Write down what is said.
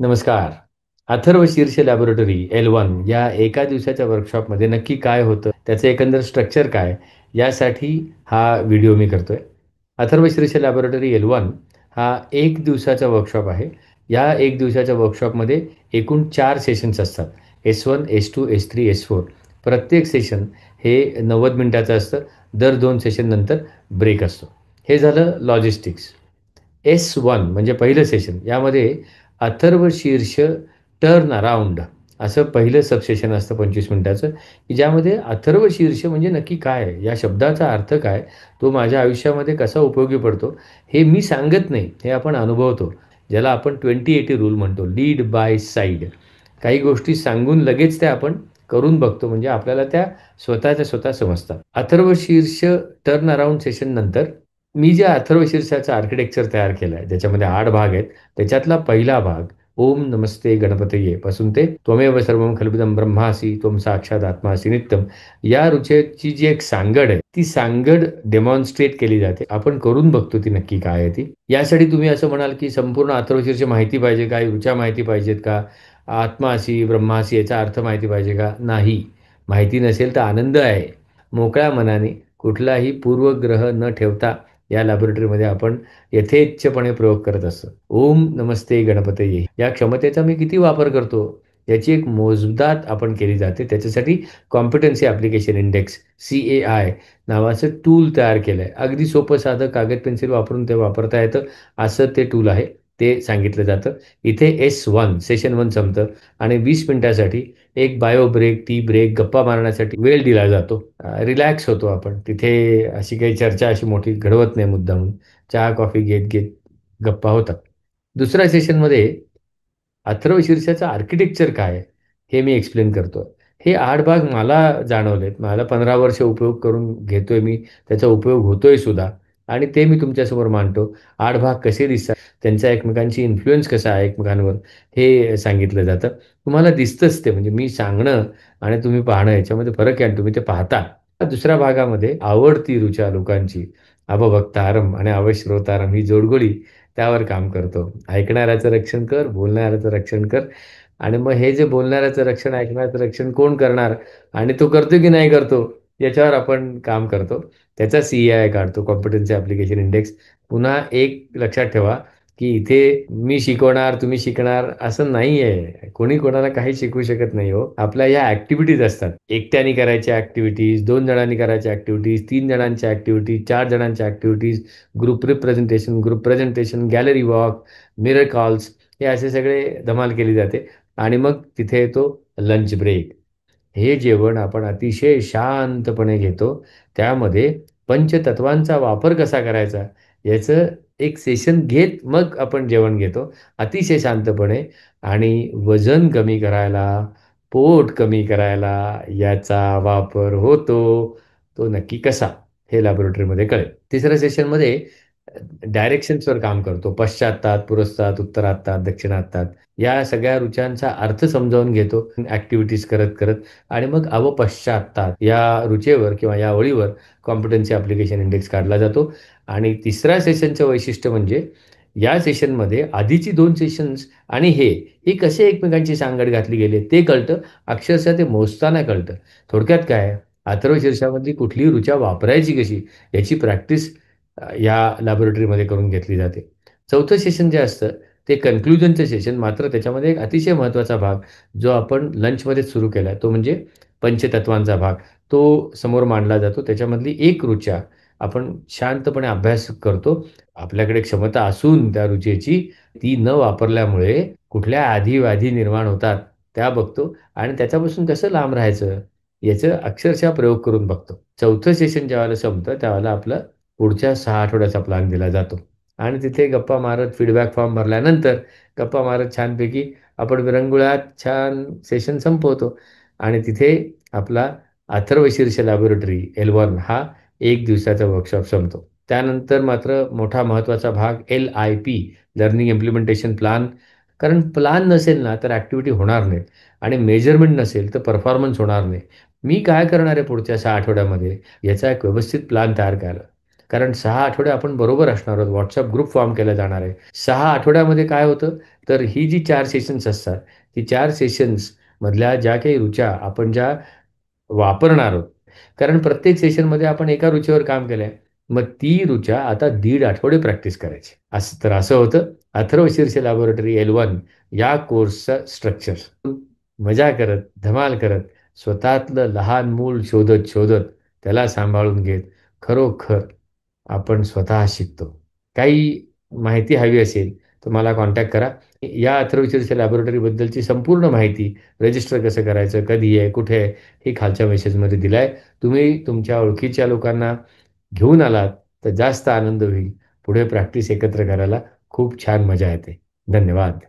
नमस्कार. अथर्व शीर्ष laboratory L1 या एका दिवसाच्या वर्कशॉपमध्ये नक्की काय होतं, त्याचं एकंदर स्ट्रक्चर काय, यासाठी हा व्हिडिओ मी करतोय. अथर्व शीर्ष लॅबोरेटरी L1 हा एक दिवसाचा वर्कशॉप आहे. या एक दिवसाच्या वर्कशॉपमध्ये एकूण 4 सेशन्स असतात. S1, S2, S3, S4. प्रत्येक सेशन हे 90 मिनिटाचं असतं. दर 2 सेशननंतर ब्रेक असतो. हे झालं लॉजिस्टिक्स. S1 म्हणजे पहिलं सेशन. यामध्ये अथर्व शीर्ष टर्न अराउंड असं पहिलं सबसेशन असतं 25 मिनिटाचं, की ज्यामध्ये अथर्व शीर्ष म्हणजे नक्की काय आहे? या शब्दाचा अर्थ काय? तो माझ्या आयुष्यामध्ये कसा उपयोगी पडतो? हे मी सांगत नाही, हे आपण अनुभवतो. ज्याला आपण 20-80 रूल म्हणतो, लीड बाय साइड. काही गोष्टी सांगून लगेच त्या आपण करून बघतो, म्हणजे आपल्याला त्या स्वतःच्या स्वतः समजतात. अथर्व शीर्ष टर्न अराउंड सेशननंतर मी जे अथर्व शीर्षाचं आर्किटेक्चर तयार केलं आहे, ज्याच्यामध्ये 8 भाग आहेत. त्याच्यातला पहिला भाग ओम नमस्ते गणपतये पासून ते त्वमेव सर्वं खल्विदं ब्रह्मासि त्वं साक्षात आत्मासि नित्यं, या ऋचेची जी एक सांगड आहे, ती सांगड डेमॉन्स्ट्रेट केली जाते. आपण करून बघतो ती नक्की काय आहे ती. यासाठी तुम्ही असं म्हणाल, की संपूर्ण अथर्वशीर्ष माहिती पाहिजे का? ऋचा माहिती पाहिजेत का? आत्मासी, ब्रह्मासी याचा अर्थ माहिती पाहिजे का? नाही. माहिती नसेल तर आनंद आहे. मोकळ्या मनाने कुठलाही पूर्वग्रह न ठेवता या लॅबोरेटरीमध्ये आपण यथेच्छपणे प्रयोग करत असतो. ओम नमस्ते गणपतये या क्षमतेचा मी किती वापर करतो, याची एक मोजदाद आपण केली जाते. त्याच्यासाठी कॉम्पिटन्सी ॲप्लिकेशन इंडेक्स CAI नावाचं टूल तयार केलं आहे. अगदी सोपं साधं कागद पेन्सिल वापरून ते वापरता येतं, असं ते टूल आहे. ते सांगितलं जातं. इथे S1 सेशन 1 संपतं आणि 20 मिनिटासाठी एक बायो ब्रेक, टी ब्रेक, गप्पा मारण्यासाठी वेळ दिला जातो. रिलॅक्स होतो आपण. तिथे अशी काही चर्चा अशी मोठी घडवत नाही मुद्दामून. चहा, कॉफी घेत-घेत गप्पा होतात. दुसऱ्या सेशनमध्ये अथर्व शीर्षाचं आर्किटेक्चर काय आहे, हे मी एक्सप्लेन करतोय. हे 8 भाग मला जाणवलेत. मला 15 वर्ष उपयोग करून घेतोय मी. त्याचा उपयोग होतोय सुद्धा आणि ते मी तुमच्यासमोर मांडतो. 8 भाग कसे दिसतात, त्यांचा एकमेकांशी इन्फ्लुअन्स कसा आहे एकमेकांवर, हे सांगितलं जातं. तुम्हाला दिसतंच ते, म्हणजे मी सांगणं आणि तुम्ही पाहणं याच्यामध्ये फरक आहे आणि तुम्ही ते पाहता. दुसऱ्या भागामध्ये आवडती ऋचा लोकांची, अवभक्तारम आणि अवश्रोतारम ही जोडगोळी त्यावर काम करतो. ऐकणाऱ्याचं रक्षण कर, बोलणाऱ्याचं रक्षण कर. आणि मग हे जे बोलणाऱ्याचं रक्षण, ऐकणाऱ्याचं रक्षण कोण करणार आणि तो करतो की नाही करतो, याच्यावर आपण काम करतो. त्याचा CAI काढतो, कॉम्पिटन्सी ॲप्लिकेशन इंडेक्स. पुन्हा एक लक्षात ठेवा, की इथे मी शिकवणार, तुम्ही शिकणार असं नाही आहे. कोणी कोणाला काही शिकवू शकत नाही हो. आपल्या या ॲक्टिव्हिटीज असतात. एकट्याने करायच्या ॲक्टिव्हिटीज, 2 जणांनी करायच्या ॲक्टिव्हिटीज, 3 जणांच्या ॲक्टिव्हिटीज, 4 जणांच्या activities, group presentation, gallery walk, mirror calls, हे असे सगळे धमाल केली जाते. आणि मग तिथे येतो लंच ब्रेक. हे जेवण आपण अतिशय शांतपणे घेतो. त्यामध्ये पंचतत्वांचा वापर कसा करायचा, याचं एक सेशन घेत मग आपण जेवण घेतो. अतिशय शांतपणे. आणि वजन कमी करायला, पोट कमी करायला याचा वापर होतो. तो नक्की कसा, हे लॅबोरेटरीमध्ये कळेल. तिसऱ्या सेशनमध्ये डायरेक्शन्सवर काम करतो. पश्चातात, पुरस्तात, उत्तरातात, दक्षिणातात या सगळ्या ऋचांचा अर्थ समजावून घेतो ॲक्टिव्हिटीज करत-करत. आणि मग अवपश्चातात या ऋचेवर किंवा या ओळीवर कॉम्पिटन्सी ॲप्लिकेशन इंडेक्स काढला जातो. आणि तिसऱ्या सेशनचं वैशिष्ट्य म्हणजे या सेशनमध्ये आधीची 2 सेशन्स आणि हे कसे एकमेकांची सांगड घातली गेली ते कळतं. अक्षरशः ते मोजताना कळतं. थोडक्यात काय, अथर्वशीर्षामधली कुठली ऋचा वापरायची कशी, याची प्रॅक्टिस या लॅबोरेटरीमध्ये करून घेतली जाते. चौथं सेशन जे असतं ते कन्क्लुजनचं सेशन. मात्र त्याच्यामध्ये एक अतिशय महत्त्वाचा भाग जो आपण लंचमध्येच सुरू केला आहे, तो म्हणजे पंचतत्वांचा भाग. तो समोर मांडला जातो. त्याच्यामधली एक ऋचा आपण शांतपणे अभ्यास करतो. आपल्याकडे क्षमता असून त्या ऋचेची ती न वापरल्यामुळे कुठल्या आधी-व्याधी निर्माण होतात, त्या बघतो आणि त्याच्यापासून कसं लांब राहायचं, याचं अक्षरशः प्रयोग करून बघतो. चौथं सेशन ज्यावेळेला संपतं, त्यावेळेला आपलं पुढच्या 6 आठवड्याचा प्लॅन दिला जातो. आणि तिथे गप्पा मारत, फीडबॅक फॉर्म भरल्यानंतर गप्पा मारत छानपैकी आपण विरंगुळ्यात छान सेशन संपवतो. आणि तिथे आपला अथर्वशीर्ष लॅबोरेटरी L1 हा एक दिवसाचा वर्कशॉप संपतो. त्यानंतर मात्र मोठा महत्त्वाचा भाग LIP, लर्निंग इम्प्लिमेंटेशन प्लॅन. कारण प्लॅन नसेल ना, तर ॲक्टिव्हिटी होणार नाहीत आणि मेजरमेंट नसेल तर परफॉर्मन्स होणार नाही. मी काय करणार आहे पुढच्या 6 आठवड्यामध्ये, याचा एक व्यवस्थित प्लॅन तयार केला. कारण 6 आठवडे आपण बरोबर असणार आहोत. WhatsApp ग्रुप फॉर्म केला जाणार आहे. 6 आठवड्यामध्ये काय होतं, तर ही जी 4 सेशन्स असतात, ती 4 सेशन्स मधल्या ज्या काही ऋचा आपण ज्या वापरणार आहोत. कारण प्रत्येक सेशनमध्ये आपण एका ऋचेवर काम केलंय. मग ती ऋचा आता 1.5 आठवडे प्रॅक्टिस करायची. असं होतं अथर्व शीर्ष लॅबोरेटरी L1 या कोर्सचं स्ट्रक्चर. मजा करत, धमाल करत, स्वतःतलं लहान मूल शोधत, शोधत, त्याला सांभाळून घेत, खरोखर आपण स्वतः शिकतो. काही माहिती हवी असेल तर मला कॉन्टॅक्ट करा. या अथर्व शीर्ष लॅबोरेटरीबद्दलची संपूर्ण माहिती, रजिस्टर कसं करायचं, कधी आहे, कुठे आहे, हे खालच्या मेसेजमध्ये दिलं आहे. तुम्ही तुमच्या ओळखीच्या लोकांना घेऊन आलात तर जास्त आनंद होईल. पुढे प्रॅक्टिस एकत्र करायला खूप छान मजा येते. धन्यवाद.